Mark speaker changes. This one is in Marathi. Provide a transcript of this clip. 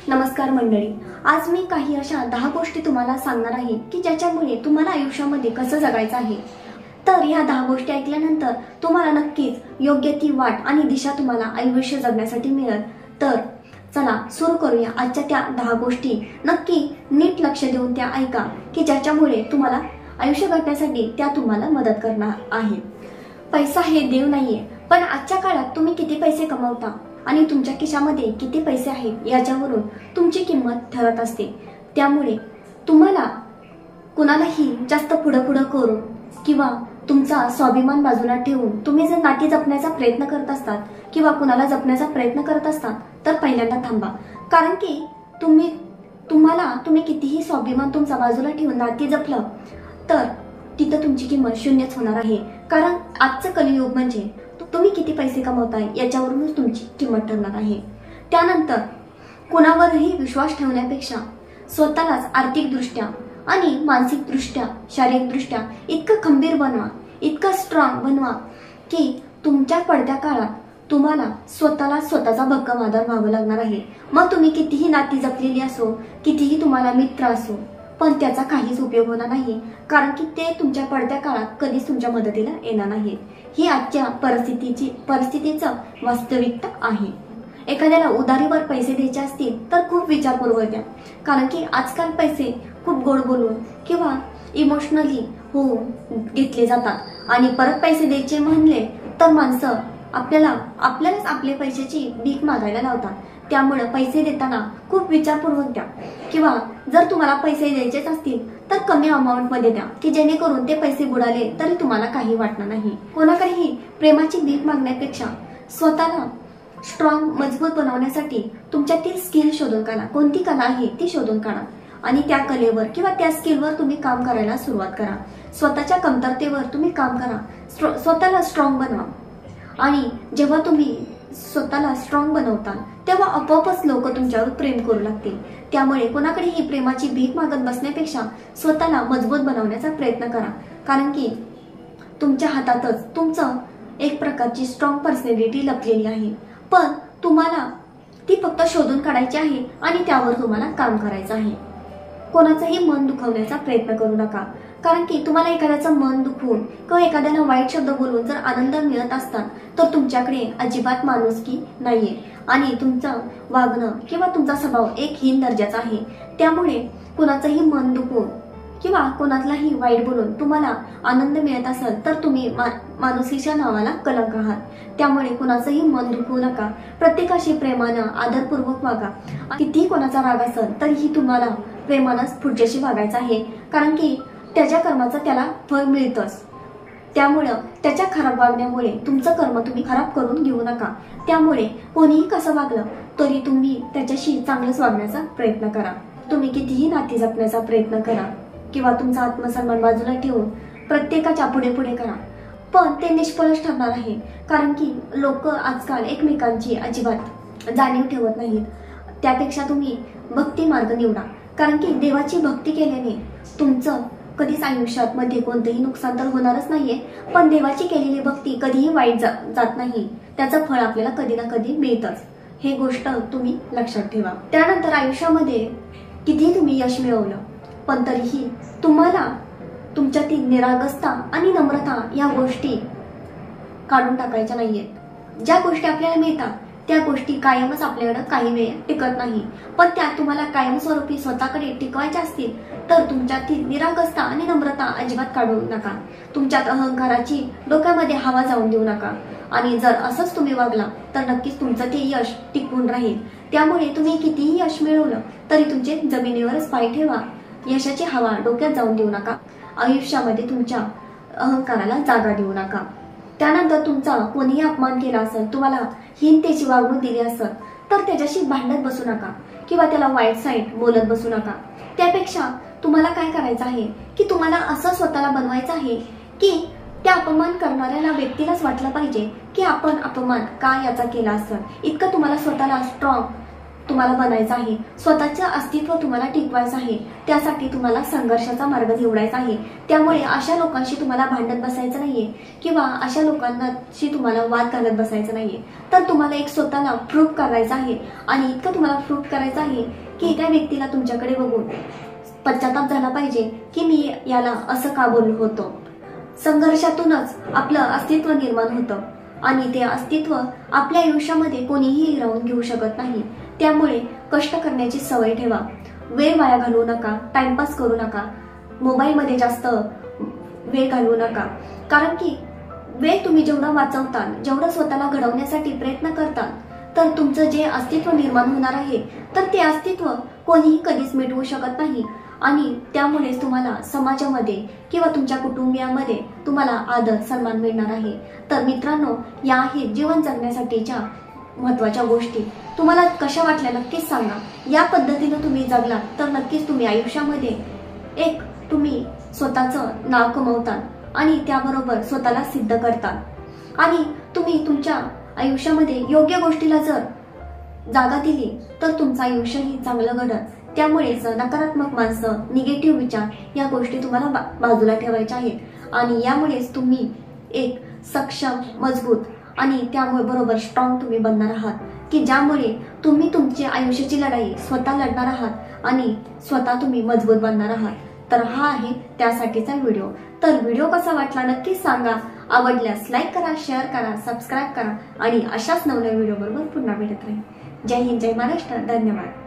Speaker 1: नमस्कार मंडळी, आज मी काही अशा 10 गोष्टी तुम्हाला सांगणार आहे की ज्याच्यामुळे तुम्हाला आयुष्यामध्ये कसं जगायचं आहे। तर या 10 गोष्टी ऐकल्यानंतर तुम्हाला नक्कीच योग्य ती वाट आणि दिशा तुम्हाला आयुष्य जगण्यासाठी मिळेल। तर चला सुरू करूया आजच्या त्या 10 गोष्टी। नक्की नीट लक्ष देऊन त्या ऐका की ज्याच्यामुळे तुम्हाला आयुष्य जगण्यासाठी त्या तुम्हाला मदत करणार आहे। पैसा हे देव नाहीये, पण आजच्या काळात तुम्ही किती पैसे कमवता आणि तुमच्या खिशामध्ये किती पैसे आहेत याच्यावरून तुमची किंमत ठरत असते। त्यामुळे तुम्हाला कुणालाही जास्त पुढं करून किंवा तुमचा स्वाभिमान बाजूला ठेवून तुम्ही जर नाती जपण्याचा प्रयत्न करत असतात किंवा कुणाला जपण्याचा प्रयत्न करत असतात तर पहिल्यांदा थांबा। कारण की तुम्ही कितीही स्वाभिमान तुमचा बाजूला ठेवून नाती जपलं तर तिथं तुमची किंमत शून्यच होणार आहे। कारण आजचं कलियुग म्हणजे तुम्ही किती पैसे कमवताय याच्यावरूनच तुमची किंमत ठरणार आहे। त्यानंतर कुणावरही विश्वास ठेवण्यापेक्षा स्वतःलाच आर्थिकदृष्ट्या आणि मानसिकदृष्ट्या शारीरिकदृष्ट्या इतकं खंबीर बनवा, इतकं स्ट्रॉंग बनवा की तुमच्या पडत्या काळात तुम्हाला स्वतःचा भक्कम आधार व्हावं लागणार आहे। मग तुम्ही कितीही नाती जपलेली असो, कितीही तुम्हाला मित्र असो, पण त्याचा काहीच उपयोग होणार नाही। कारण की ते तुमच्या पडत्या काळात कधीच तुमच्या मदतीला येणार नाहीत। ही आजच्या परिस्थितीचं वास्तविकता आहे। एखाद्याला उधारीवर पैसे द्यायचे असतील तर खूप विचारपूर्वक द्या। कारण की आजकाल पैसे खूप गोड बोलून किंवा इमोशनली घेतले जातात आणि परत पैसे द्यायचे म्हणले तर माणसं आपल्यालाच आपले पैशाची भीक मागायला लावतात। त्यामुळे पैसे देताना खूप विचारपूर्वक द्या किंवा जर तुम्हाला पैसे द्यायचेच असतील तर कमी अमाउंट मध्ये द्या की जेणेकरून ते पैसे बुडाले तरी तुम्हाला काही वाटणार नाही। कोणाकडेही प्रेमाची भीक मागण्यापेक्षा स्वतःला स्ट्रॉंग मजबूत बनवण्यासाठी तुमच्यातील स्किल शोधून काढा। कोणती कला आहे ती शोधून काढा आणि त्या कलेवर किंवा त्या स्किलवर तुम्ही काम करायला सुरुवात करा। स्वतःच्या कमतरतेवर तुम्ही काम करा, स्वतःला स्ट्रॉंग बनवा। आणि जेव्हा तुम्ही स्वतःला स्ट्रॉंग बनवताल तेव्हा आपोआपच लोक तुमच्यावर प्रेम करू लागतील। त्यामुळे कोणाकडेही प्रेमाची भीक मागत बसण्यापेक्षा स्वतःला मजबूत बनवण्याचा प्रयत्न करा। कारण की तुमच्या हातातच तुमचं एक प्रकारची स्ट्रॉंग पर्सनॅलिटी लपलेली आहे, पण तुम्हाला ती फक्त शोधून काढायची आहे आणि त्यावर तुम्हाला काम करायचं आहे। कोणाचंही मन दुखवण्याचा प्रयत्न करू नका। कारण की तुम्हाला एखाद्याचं मन दुखवून किंवा एखाद्याला वाईट शब्द बोलून जर आनंद मिळत असतात तर तुमच्याकडे अजिबात माणुसकी नाहीये आणि तुमचं वागणं किंवा तुमचा स्वभाव एक हीन दर्जाचा आहे। त्यामुळे कुणाचंही मन दुखवून किंवा कोणालाही वाईट बोलून तुम्हाला आनंद मिळत असेल तर तुम्ही माणुसकीच्या नावाला कलंक आहात। त्यामुळे कुणाचंही मन दुखवू नका, प्रत्येकाशी प्रेमानं आदरपूर्वक वागा। कितीही कोणाचा राग असेल तरीही तुम्हाला प्रेमानंच पुढच्याशी वागायचं आहे। कारण की त्याच्या कर्माचं त्याला फळ मिळतंच। त्यामुळे त्याच्या खराब वागण्यामुळे तुमचं कर्म तुम्ही खराब करून घेऊ नका। त्यामुळे कोणीही कसं वागलं तरी तुम्ही त्याच्याशी चांगलंच वागण्याचा प्रयत्न करा। तुम्ही कितीही नाती जपण्याचा प्रयत्न करा किंवा तुमचा आत्मसन्मान बाजूला ठेवून प्रत्येकाच्या पुढे करा, पण ते निष्फळच ठरणार आहे। कारण की लोक आजकाल एकमेकांची अजिबात जाणीव ठेवत नाहीत। त्यापेक्षा तुम्ही भक्ती मार्ग निवडा। कारण की देवाची भक्ती केल्याने तुमचं कधीच आयुष्यात मध्ये कोणतेही नुकसान तर होणारच नाहीये, पण देवाची केलेली भक्ती कधीही वाईट जात नाही। त्याचं फळ आपल्याला कधी ना कधी मिळतंच, हे गोष्ट तुम्ही लक्षात ठेवा। त्यानंतर आयुष्यामध्ये कितीही तुम्ही यश मिळवलं पण तरीही तुम्हाला तुमच्यातील निरागसता आणि नम्रता या गोष्टी काढून टाकायच्या नाहीयेत। ज्या गोष्टी आपल्याला मिळतात त्या गोष्टी कायमच आपल्याकडे काही वेळ टिकत नाही, पण त्या तुम्हाला कायमस्वरूपी स्वतःकडे टिकवायच्या असतील तर तुमच्यातील निरागसता आणि नम्रता अजिबात काढू नका। तुमच्यात अहंकाराची डोक्यामध्ये हवा जाऊन देऊ नका आणि जर असंच तुम्ही वागला तर नक्कीच तुमचं ते यश टिकून राहील। त्यामुळे तुम्ही कितीही यश मिळवलं तरी तुमचे जमिनीवरच पाय ठेवा, यशाची हवा डोक्यात जाऊन देऊ नका। आयुष्यामध्ये तुमच्या अहंकाराला जागा देऊ नका। त्यानंतर तुमचा कोणीही अपमान केला असेल, तुम्हाला हीनतेची वागणूक दिली असेल तर त्याच्याशी भांडत बसू नका किंवा त्याला वाईट साईड बोलत बसू नका। त्यापेक्षा तुम्हाला काय करायचं आहे की तुम्हाला असं स्वतःला बनवायचं आहे की त्या अपमान करणाऱ्याला व्यक्तीलाच वाटलं पाहिजे की आपण अपमान का याचा केला असेल। इतकं तुम्हाला स्वतःला स्ट्रॉंग तुम्हाला बनायचं आहे, स्वतःचं अस्तित्व तुम्हाला टिकवायचं आहे, त्यासाठी तुम्हाला संघर्षाचा मार्ग निवडायचा आहे। त्यामुळे अशा लोकांशी तुम्हाला भांडत बसायचं नाहीये किंवा अशा लोकांशी तुम्हाला वाद घालत बसायचं नाहीये। तर तुम्हाला एक स्वतःला प्रूव्ह करायचं आहे आणि इतकं तुम्हाला प्रूव्ह करायचं आहे की त्या व्यक्तीला तुमच्याकडे बघून पश्चाताप झाला पाहिजे की मी याला असं का बोललो होतो। संघर्षातूनच आपलं अस्तित्व निर्माण होतं आणि ते अस्तित्व आपल्या आयुष्यामध्ये कोणीही राहून घेऊ शकत नाही। त्यामुळे कष्ट करण्याची सवय ठेवा, वेळ वाया घालवू नका, टाइमपास करू नका, मोबाईलमध्ये जास्त वेळ घालवू नका। कारण की वेळ तुम्ही जेवढा वाचवता, जेवढं स्वतःला घडवण्यासाठी प्रयत्न करता, तर तुमचं जे अस्तित्व निर्माण होणार आहे तर ते अस्तित्व कोणीही कधीच मिटवू शकत नाही आणि त्यामुळेच तुम्हाला समाजामध्ये किंवा तुमच्या कुटुंबियांमध्ये तुम्हाला आदर सन्मान मिळणार आहे। तर मित्रांनो, या आहेत जीवन जगण्यासाठीच्या महत्त्वाच्या गोष्टी। तुम्हाला कशा वाटल्या नक्कीच सांगा। या पद्धतीने तुम्ही जगलात तर नक्कीच तुम्ही आयुष्यामध्ये एक तुम्ही स्वतःचं नाव कमवता आणि त्याबरोबर स्वतःला सिद्ध करता आणि तुम्ही तुमच्या आयुष्यामध्ये योग्य गोष्टीला जर जागा दिली तर तुमचं आयुष्यही चांगलं घडत। त्यामुळेच नकारात्मक माणसं, निगेटिव्ह विचार या गोष्टी तुम्हाला बाजूला ठेवायच्या आहेत आणि यामुळेच तुम्ही एक सक्षम, मजबूत आणि त्यामुळे बरोबर स्ट्रॉंग तुम्ही बनणार आहात की ज्यामुळे तुम्ही तुमची आयुष्याची लढाई स्वतः लढणार आहात आणि स्वतः तुम्ही मजबूत बनणार आहात। तर हा आहे त्यासाठीचा व्हिडिओ। तर व्हिडिओ कसा वाटला नक्कीच सांगा। आवडल्यास लाईक करा, शेअर करा, सबस्क्राईब करा आणि अशाच नवनवीन व्हिडिओ बरोबर पुन्हा भेटत राहील। जय हिंद, जय महाराष्ट्र, धन्यवाद।